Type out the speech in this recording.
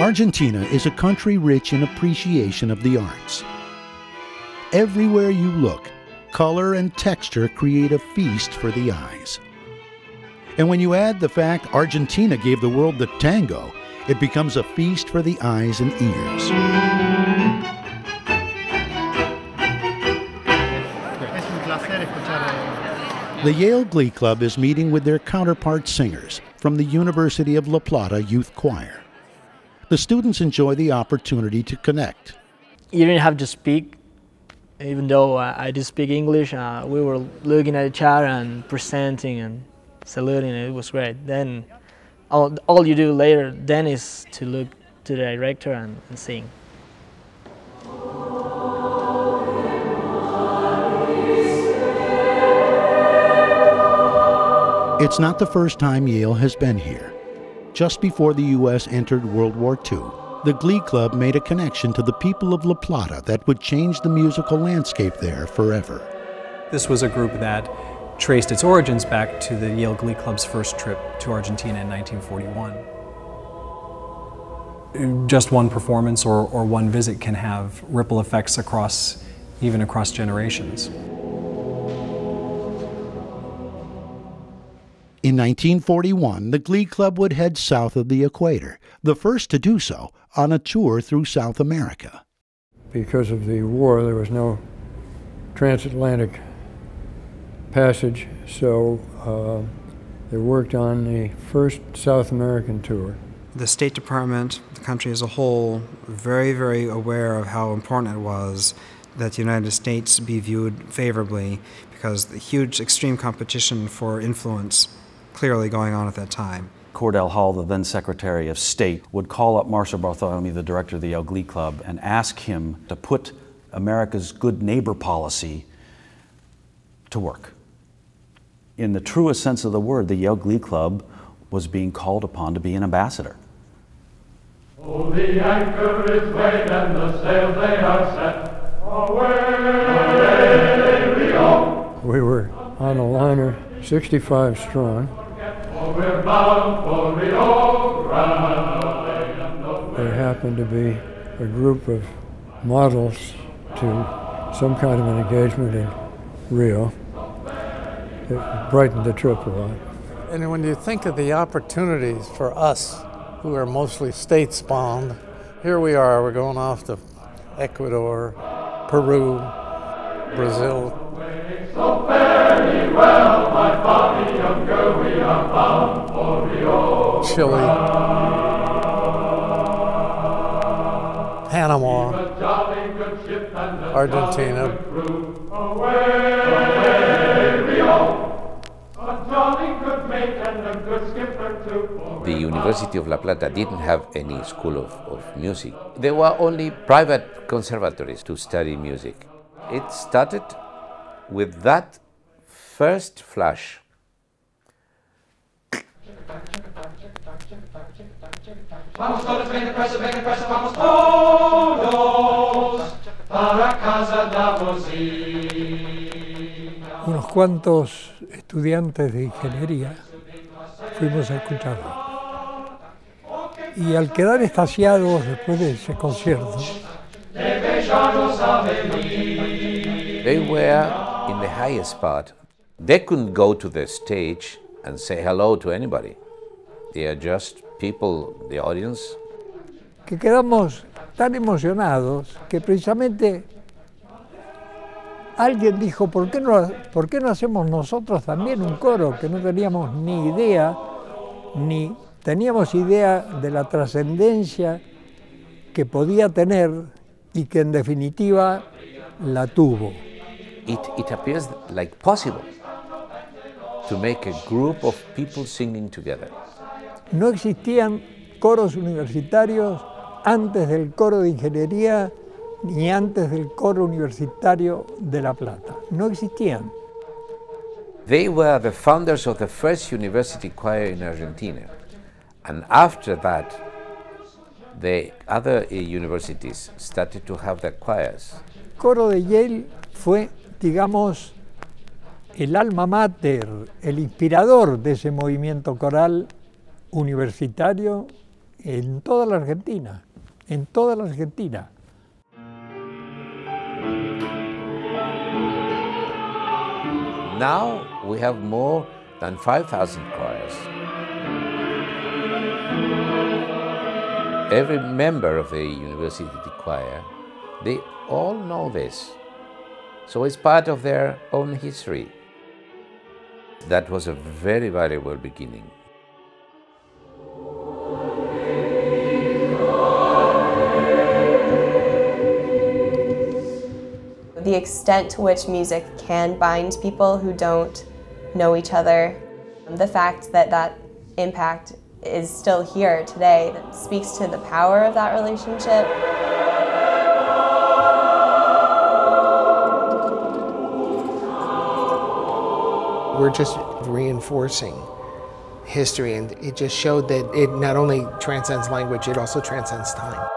Argentina is a country rich in appreciation of the arts. Everywhere you look, color and texture create a feast for the eyes. And when you add the fact Argentina gave the world the tango, it becomes a feast for the eyes and ears. The Yale Glee Club is meeting with their counterpart singers from the University of La Plata Youth Choir. The students enjoy the opportunity to connect. You didn't have to speak, even though I did speak English. We were looking at each other and presenting and saluting. It was great. Then all you do later then is to look to the director and sing. It's not the first time Yale has been here. Just before the U.S. entered World War II, the Glee Club made a connection to the people of La Plata that would change the musical landscape there forever. This was a group that traced its origins back to the Yale Glee Club's first trip to Argentina in 1941. Just one performance or one visit can have ripple effects even across generations. In 1941, the Glee Club would head south of the equator, the first to do so on a tour through South America. Because of the war, there was no transatlantic passage, so they worked on the first South American tour. The State Department, the country as a whole, very, very aware of how important it was that the United States be viewed favorably, because the huge extreme competition for influence clearly going on at that time. Cordell Hull, the then Secretary of State, would call up Marshall Bartholomew, the director of the Yale Glee Club, and ask him to put America's good neighbor policy to work. In the truest sense of the word, the Yale Glee Club was being called upon to be an ambassador. Oh, the anchor is weighed and the sails they are set. Away, Rio. We were on a liner 65 strong. Oh, we're bound for Rio Grande. There happened to be a group of models to some kind of an engagement in Rio. It brightened the trip a lot. And when you think of the opportunities for us, who are mostly states-bound, here we are, we're going off to Ecuador, Peru, Brazil. So very well, my body, young girl, we are bound for Rio. Chile, Panama, Argentina. The University of La Plata didn't have any school of music. There were only private conservatories to study music. It started with that first flash. Vamos todos, venga pressa, vamos todos para casa da bocina. Unos cuantos estudiantes de ingeniería fuimos a escucharlo. Y al quedar extasiados después de ese concierto, they were in the highest part. They couldn't go to the stage and say hello to anybody. They are just people, the audience. Que quedamos tan emocionados que precisamente alguien dijo, ¿por qué no hacemos nosotros también un coro? Que no teníamos ni idea, ni teníamos idea de la trascendencia que podía tener y que en definitiva la tuvo. It appears like possible to make a group of people singing together. No existían coros universitarios antes del coro de ingeniería ni antes del coro universitario de La Plata. No existían. They were the founders of the first university choir in Argentina. And after that, the other universities started to have their choirs. El coro de Yale fue, digamos, el alma mater, el inspirador de ese movimiento coral universitario en toda la Argentina, en toda la Argentina. Now we have more than 5,000 choirs. Every member of the university choir, they all know this. So it's part of their own history. That was a very valuable beginning. The extent to which music can bind people who don't know each other, the fact that that impact is still here today, that speaks to the power of that relationship. We're just reinforcing history, and it just showed that it not only transcends language, it also transcends time.